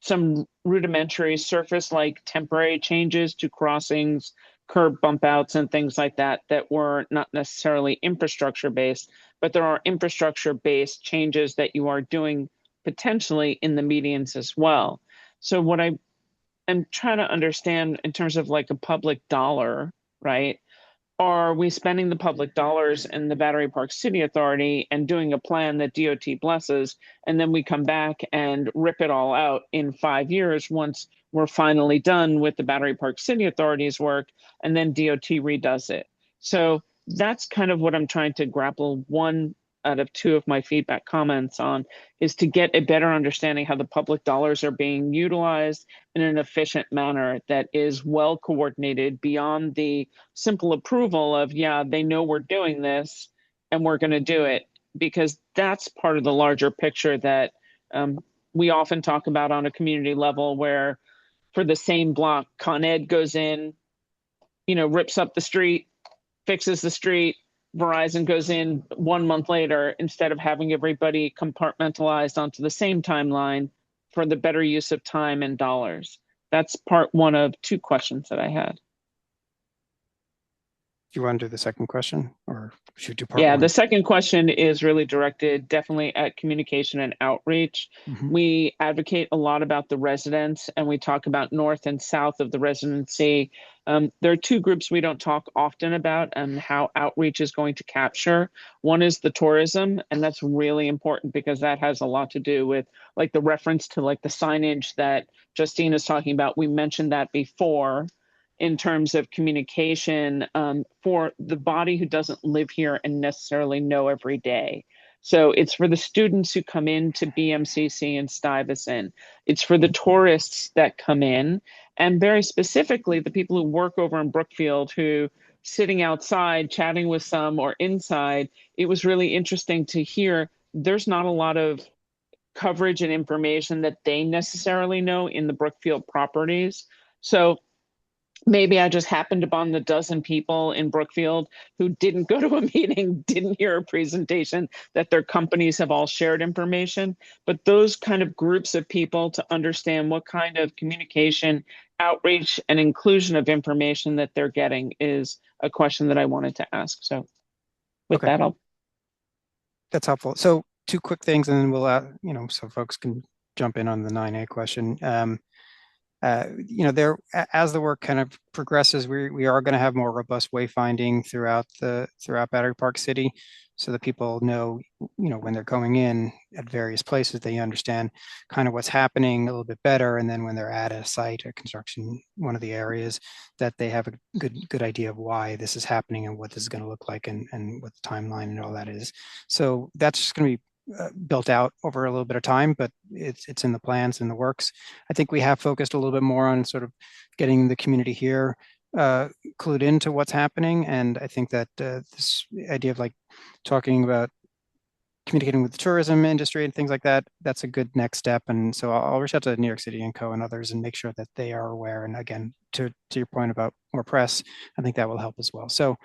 some rudimentary surface-like temporary changes to crossings, curb bump outs, and things like that were not necessarily infrastructure-based, but there are infrastructure-based changes that you are doing potentially in the medians as well. So what I am trying to understand in terms of like a public dollar, right? Are we spending the public dollars in the Battery Park City Authority and doing a plan that DOT blesses, and then we come back and rip it all out in 5 years once we're finally done with the Battery Park City Authority's work, and then DOT redoes it? So that's kind of what I'm trying to grapple. One out of two of my feedback comments on is to get a better understanding how the public dollars are being utilized in an efficient manner that is well coordinated beyond the simple approval of, yeah, they know we're doing this and we're going to do it, because that's part of the larger picture that we often talk about on a community level, where for the same block, Con Ed goes in, rips up the street, fixes the street, Verizon goes in 1 month later, instead of having everybody compartmentalized onto the same timeline for the better use of time and dollars. That's part one of two questions that I had. Do you want to do the second question, or should we do part Yeah, one? the second question is really directed definitely at communication and outreach. We advocate a lot about the residents, and we talk about north and south of the residency. There are two groups we don't talk often about and how outreach is going to capture. One is the tourism, and that's really important because that has a lot to do with like the reference to like the signage that Justine is talking about. We mentioned that before in terms of communication for the body who doesn't live here and necessarily know every day. So it's for the students who come in to BMCC and Stuyvesant. It's for the tourists that come in, and very specifically the people who work over in Brookfield who sitting outside chatting with some or inside. It was really interesting to hear there's not a lot of coverage and information that they necessarily know in the Brookfield properties. So maybe I just happened upon the dozen people in Brookfield who didn't go to a meeting, didn't hear a presentation, that their companies have all shared information. But those kind of groups of people to understand what kind of communication, outreach, and inclusion of information that they're getting is a question that I wanted to ask. So with that, That's helpful. So two quick things, and then we'll, so folks can jump in on the 9A question. As the work kind of progresses, we are going to have more robust wayfinding throughout Battery Park City, so that people know, when they're going in at various places, they understand kind of what's happening a little bit better, and then when they're at a site, a construction, one of the areas, that they have a good idea of why this is happening and what this is going to look like, and what the timeline and all that is. So that's just going to be built out over a little bit of time, but it's in the plans, in the works. I think we have focused a little bit more on sort of getting the community here clued into what's happening, and I think that this idea of like talking about communicating with the tourism industry and things like that, that's a good next step. And so I'll reach out to New York City and Co and others and make sure that they are aware. And again, to your point about more press, I think that will help as well. So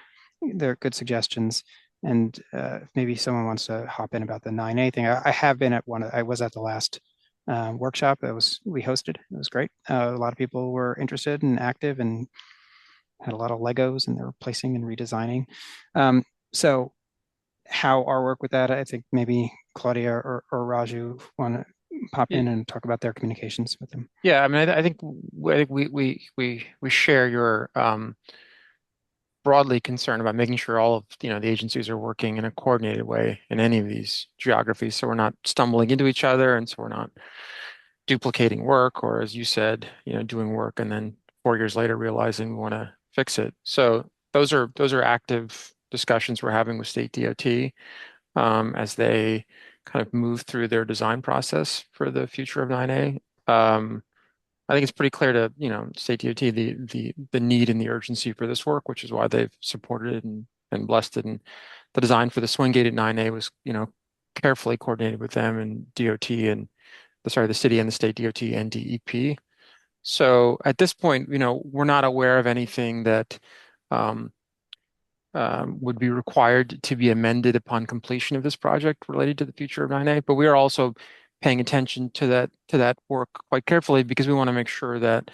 they're good suggestions. And if maybe someone wants to hop in about the 9A thing. I have been at I was at the last workshop that we hosted. It was great. A lot of people were interested and active and had a lot of Legos, and they were placing and redesigning. So how our work with that, I think maybe Claudia or Raju want to pop in and talk about their communications with them. Yeah, I mean, I think we share your broadly concerned about making sure all of the agencies are working in a coordinated way in any of these geographies, so we're not stumbling into each other, and so we're not duplicating work, or as you said, doing work and then 4 years later realizing we want to fix it. So those are active discussions we're having with state DOT as they kind of move through their design process for the future of 9A. I think it's pretty clear to state DOT the need and the urgency for this work, which is why they've supported it and blessed it. And the design for the swing gate at 9A was carefully coordinated with them and DOT, and the city and the state DOT and DEP. So at this point, we're not aware of anything that would be required to be amended upon completion of this project related to the future of 9A. But we are also paying attention to that work quite carefully, because we want to make sure that,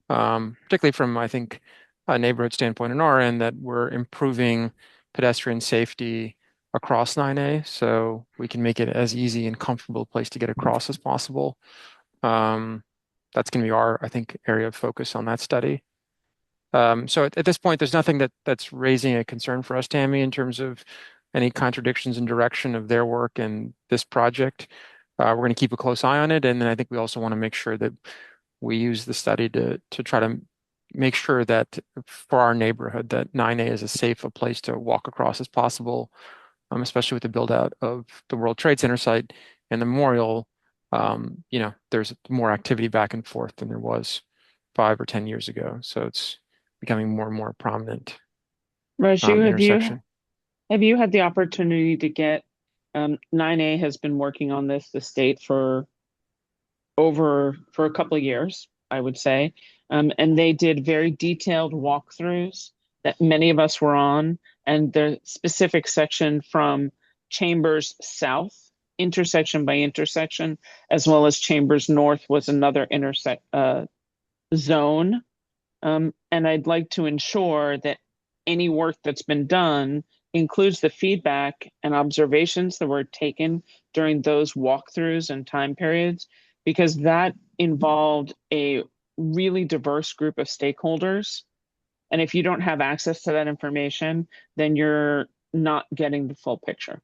particularly from, I think, a neighborhood standpoint on our end, that we're improving pedestrian safety across 9A, so we can make it as easy and comfortable a place to get across as possible. That's going to be our, I think, area of focus on that study. So at this point, there's nothing that's raising a concern for us, Tammy, in terms of any contradictions in direction of their work and this project. We're going to keep a close eye on it, and then I think we also want to make sure that we use the study to try to make sure that for our neighborhood that 9A is as safe a place to walk across as possible, especially with the build out of the World Trade Center site and the memorial. There's more activity back and forth than there was 5 or 10 years ago. So it's becoming more and more prominent intersection. Have you had the opportunity to get 9A has been working on the state for a couple of years, I would say. And they did very detailed walkthroughs that many of us were on, and the specific section from Chambers South, intersection by intersection, as well as Chambers North was another zone. And I'd like to ensure that any work that's been done includes the feedback and observations that were taken during those walkthroughs and time periods, because that involved a really diverse group of stakeholders. And if you don't have access to that information, then you're not getting the full picture.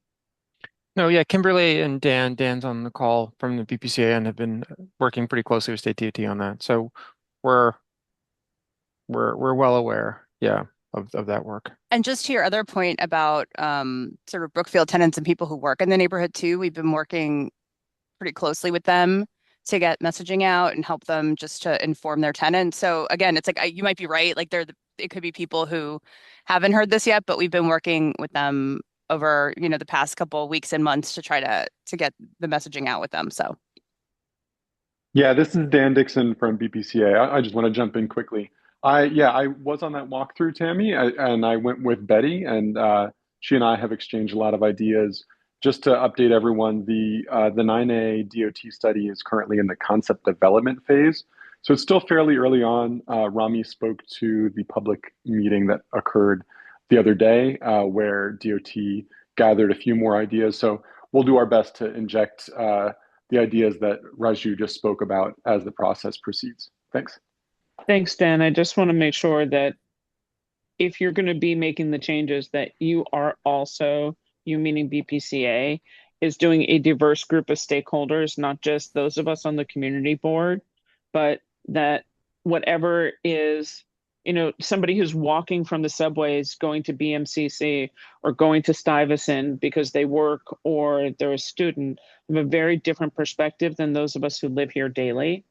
No, yeah, Kimberly and Dan's on the call from the BPCA and have been working pretty closely with State DOT on that. So we're well aware, of that work. And just to your other point about sort of Brookfield tenants and people who work in the neighborhood too, we've been working pretty closely with them to get messaging out and help them just to inform their tenants. So again, it's like you might be right. Like it could be people who haven't heard this yet, but we've been working with them over the past couple of weeks and months to try to get the messaging out with them. So yeah, this is Dan Dixon from BPCA. I just want to jump in quickly. I was on that walkthrough, Tammy, and I went with Betty, and she and I have exchanged a lot of ideas. Just to update everyone, the 9A DOT study is currently in the concept development phase. So it's still fairly early on. Rami spoke to the public meeting that occurred the other day where DOT gathered a few more ideas. So we'll do our best to inject the ideas that Raju just spoke about as the process proceeds. Thanks. Thanks, Dan. I just want to make sure that if you're going to be making the changes, that you are also, you meaning BPCA, is doing a diverse group of stakeholders, not just those of us on the community board, but that whatever is, somebody who's walking from the subways going to BMCC or going to Stuyvesant because they work or they're a student have a very different perspective than those of us who live here daily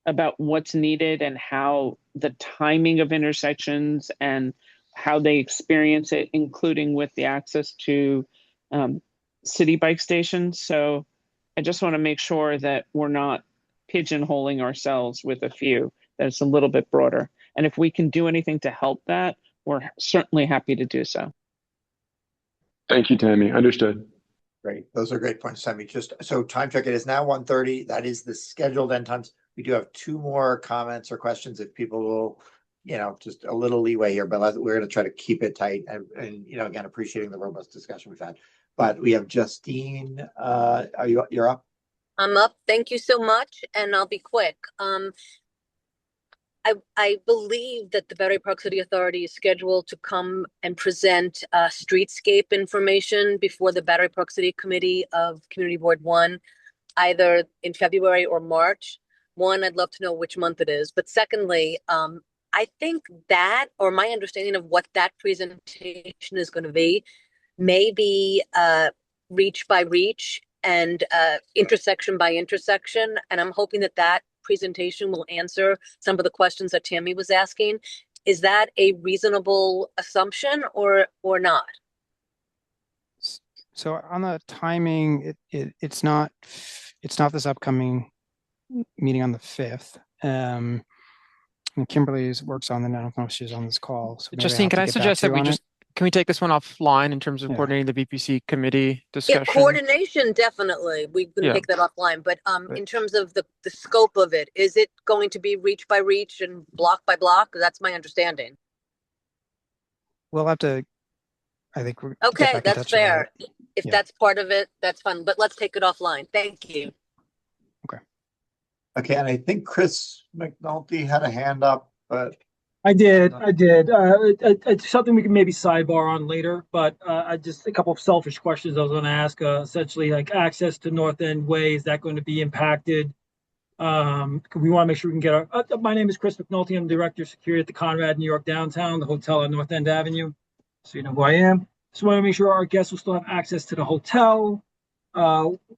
about what's needed and how the timing of intersections and how they experience it, including with the access to city bike stations. So I just want to make sure that we're not pigeonholing ourselves with a few, that it's a little bit broader. And if we can do anything to help that, we're certainly happy to do so. Thank you, Tammy. Understood. Great. Those are great points, Tammy. Just so time check, it is now 1:30. That is the scheduled end times. We do have 2 more comments or questions if people will, just a little leeway here, but we're going to try to keep it tight and again, appreciating the robust discussion we've had. But we have Justine. You're up? I'm up. Thank you so much. And I'll be quick. I believe that the Battery Park City Authority is scheduled to come and present streetscape information before the Battery Park City Committee of Community Board 1, either in February or March. One, I'd love to know which month it is. But secondly, I think that, or my understanding of what that presentation is going to be, may be reach by reach and intersection by intersection. And I'm hoping that that presentation will answer some of the questions that Tammy was asking. Is that a reasonable assumption or not? So on the timing, it's not this upcoming meeting on the 5th. And Kimberly's works on them. I don't know if she's on this call. So maybe I Justine, have can to I get back suggest to that you we on just, it. can we take this one offline in terms of Yeah. coordinating the BPC committee Yeah, discussion? coordination, definitely. We can Yeah. take that offline, but Right. in terms of the scope of it, is it going to be reach by reach and block by block? That's my understanding. We'll have to, I think, get Okay, back in that's touch with fair. that. If Yeah. that's part of it, that's fine, but let's take it offline. Thank you. Okay, and I think Chris McNulty had a hand up, but I did. It's something we can maybe sidebar on later, but I just a couple of selfish questions I was going to ask. Essentially, like access to North End Way, is that going to be impacted? We want to make sure we can get our. My name is Chris McNulty. I'm Director of Security at the Conrad New York Downtown, the hotel on North End Avenue. So you know who I am. Just want to make sure our guests will still have access to the hotel.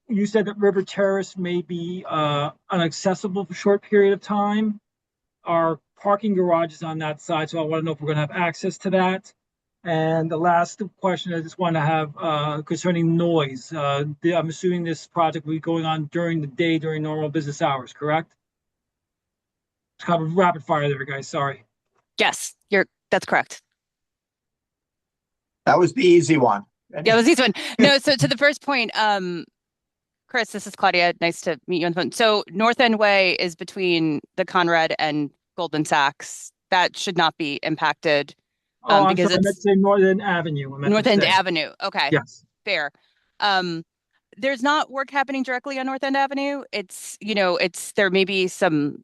You said that River Terrace may be inaccessible for a short period of time. Our parking garage is on that side, so I want to know if we're going to have access to that. And the last question I just want to have concerning noise. I'm assuming this project will be going on during the day, during normal business hours, correct? It's kind of rapid fire there, guys. Sorry. Yes, that's correct. that was the easy one. Yeah, it was this one. No, so to the first point, Chris, this is Claudia. Nice to meet you on the phone. So North End Way is between the Conrad and Goldman Sachs. That should not be impacted. I'm because sorry, I meant to say North End Avenue. North End Avenue. Okay. Yes. Fair. There's not work happening directly on North End Avenue. It's, there may be some,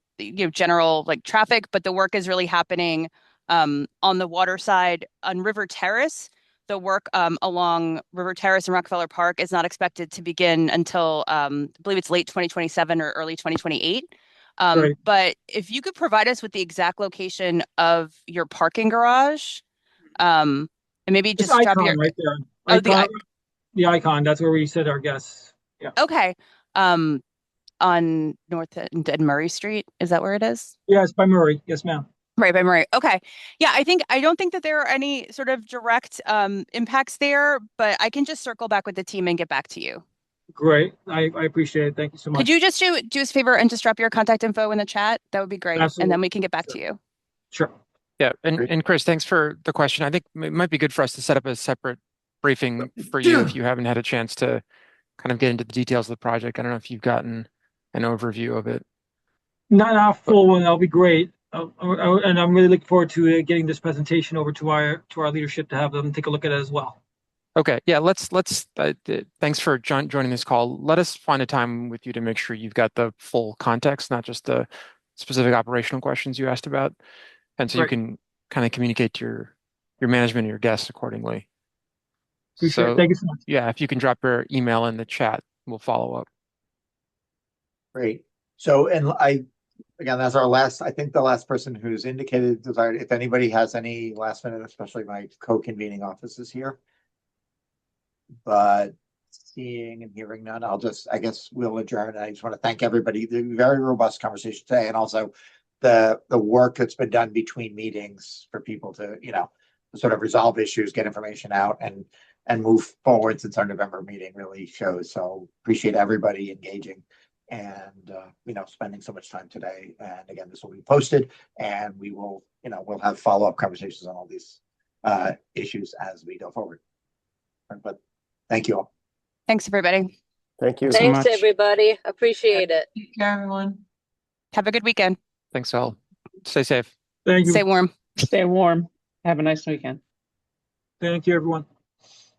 general like traffic, but the work is really happening on the water side on River Terrace. The work along River Terrace and Rockefeller Park is not expected to begin until I believe it's late 2027 or early 2028. Great. But if you could provide us with the exact location of your parking garage, and maybe This just drop icon your right there. Oh, the icon. That's where we said our guests. Yeah. Okay. On North End and Murray Street, is that where it is? Yes, by Murray. Yes, ma'am. Right, by Murray. Okay. Yeah, I don't think that there are any sort of direct impacts there, but I can just circle back with the team and get back to you. Great. I appreciate it. Thank you so much. Could you just do us a favor and just drop your contact info in the chat? That would be great. Absolutely. And then we can get back to you. Sure. Yeah, and Chris, thanks for the question. I think it might be good for us to set up a separate briefing for you if you haven't had a chance to kind of get into the details of the project. I don't know if you've gotten an overview of it. Not a full one. That'll be great. And I'm really looking forward to getting this presentation over to our leadership to have them take a look at it as well. Okay, yeah, let's thanks for joining this call. Let us find a time with you to make sure you've got the full context, not just the specific operational questions you asked about. And so you can kind of communicate to your management and your guests accordingly. Appreciate it. Thank you so much. Yeah, if you can drop your email in the chat, we'll follow up. Great. So, and again, that's our last, I think the last person who's indicated desire, if anybody has any last minute, especially my co-convening office is here. But seeing and hearing none, I guess we'll adjourn. I just want to thank everybody. The very robust conversation today, and also the work that's been done between meetings for people to, sort of resolve issues, get information out, and move forward since our November meeting really shows. So appreciate everybody engaging and spending so much time today. And again, this will be posted, and we will, we'll have follow-up conversations on all these issues as we go forward. But thank you all. Thanks, everybody. Thank you. Thanks, everybody. Appreciate it. Take care, everyone. Have a good weekend. Thanks all. Stay safe. Thank you. Stay warm. Stay warm. Have a nice weekend. Thank you, everyone.